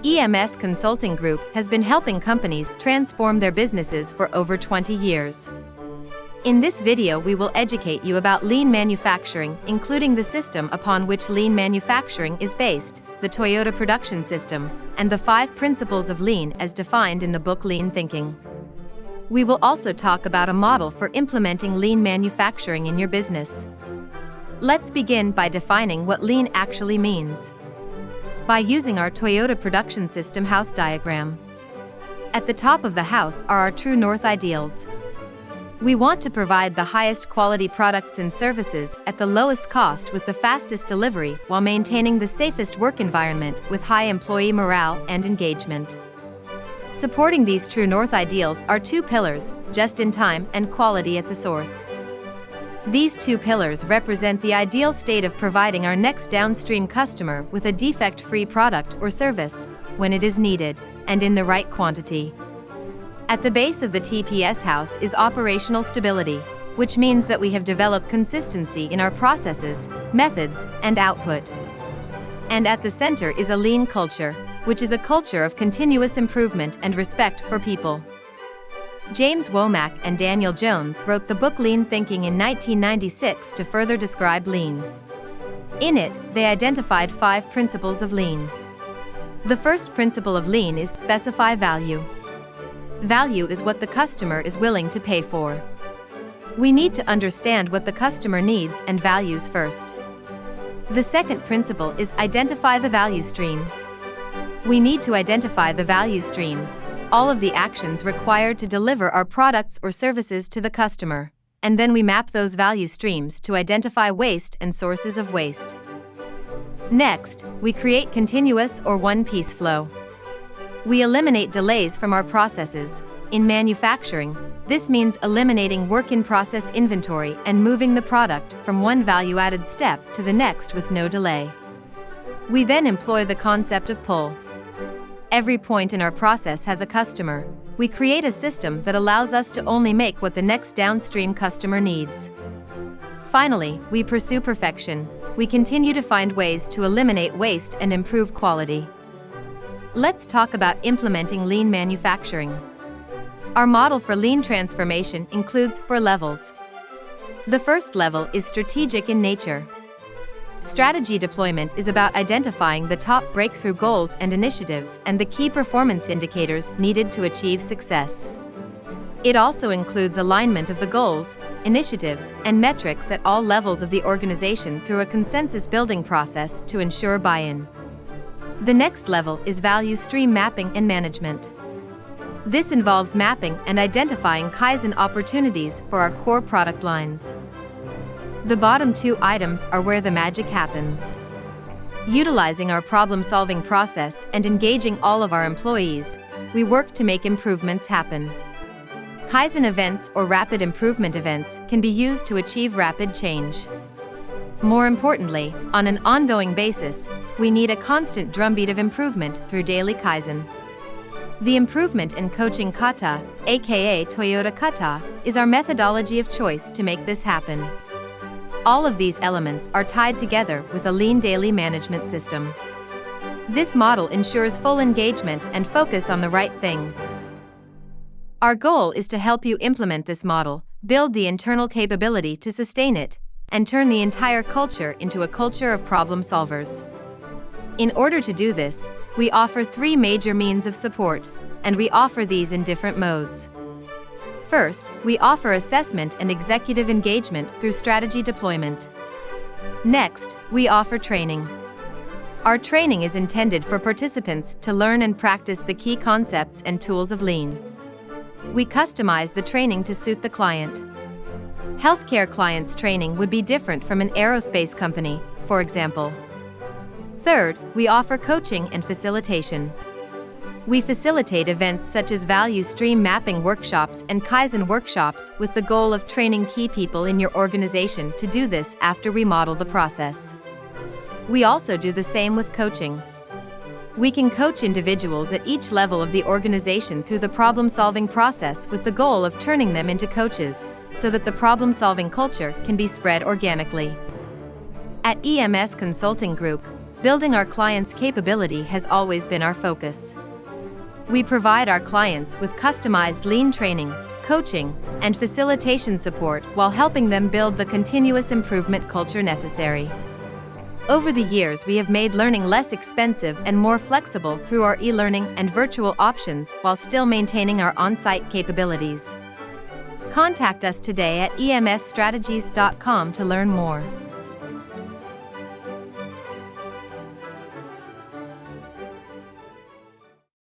EMS Consulting Group has been helping companies transform their businesses for over 20 years. In this video, we will educate you about lean manufacturing, including the system upon which lean manufacturing is based, the Toyota production system, and the 5 principles of lean as defined in the book Lean Thinking. We will also talk about a model for implementing lean manufacturing in your business. Let's begin by defining what lean actually means. By using our Toyota production system house diagram. At the top of the house are our true north ideals. We want to provide the highest quality products and services at the lowest cost with the fastest delivery while maintaining the safest work environment with high employee morale and engagement. Supporting these true north ideals are 2 pillars, just in time and quality at the source. These 2 pillars represent the ideal state of providing our next downstream customer with a defect-free product or service, when it is needed, and in the right quantity. At the base of the TPS house is operational stability, which means that we have developed consistency in our processes, methods, and output. And at the center is a lean culture, which is a culture of continuous improvement and respect for people. James Womack and Daniel Jones wrote the book Lean Thinking in 1996 to further describe lean. In it, they identified 5 principles of lean. The first principle of lean is specify value. Value is what the customer is willing to pay for. We need to understand what the customer needs and values first. The second principle is identify the value stream. We need to identify the value streams, all of the actions required to deliver our products or services to the customer, and then we map those value streams to identify waste and sources of waste. Next, we create continuous or one-piece flow. We eliminate delays from our processes. In manufacturing, this means eliminating work-in-process inventory and moving the product from one value-added step to the next with no delay. We then employ the concept of pull. Every point in our process has a customer. We create a system that allows us to only make what the next downstream customer needs. Finally, we pursue perfection. We continue to find ways to eliminate waste and improve quality. Let's talk about implementing lean manufacturing. Our model for lean transformation includes 4 levels. The first level is strategic in nature. Strategy deployment is about identifying the top breakthrough goals and initiatives and the key performance indicators needed to achieve success. It also includes alignment of the goals, initiatives, and metrics at all levels of the organization through a consensus building process to ensure buy-in. The next level is value stream mapping and management. This involves mapping and identifying Kaizen opportunities for our core product lines. The bottom 2 items are where the magic happens. Utilizing our problem-solving process and engaging all of our employees, we work to make improvements happen. Kaizen events or rapid improvement events can be used to achieve rapid change. More importantly, on an ongoing basis, we need a constant drumbeat of improvement through daily Kaizen. The improvement and coaching kata, aka Toyota kata, is our methodology of choice to make this happen. All of these elements are tied together with a lean daily management system. This model ensures full engagement and focus on the right things. Our goal is to help you implement this model, build the internal capability to sustain it, and turn the entire culture into a culture of problem solvers. In order to do this, we offer 3 major means of support, and we offer these in different modes. First, we offer assessment and executive engagement through strategy deployment. Next, we offer training. Our training is intended for participants to learn and practice the key concepts and tools of lean. We customize the training to suit the client. Healthcare clients' training would be different from an aerospace company, for example. Third, we offer coaching and facilitation. We facilitate events such as value stream mapping workshops and Kaizen workshops with the goal of training key people in your organization to do this after we model the process. We also do the same with coaching. We can coach individuals at each level of the organization through the problem-solving process with the goal of turning them into coaches, so that the problem-solving culture can be spread organically. At EMS Consulting Group, building our clients' capability has always been our focus. We provide our clients with customized lean training, coaching, and facilitation support while helping them build the continuous improvement culture necessary. Over the years, we have made learning less expensive and more flexible through our e-learning and virtual options while still maintaining our on-site capabilities. Contact us today at emsstrategies.com to learn more.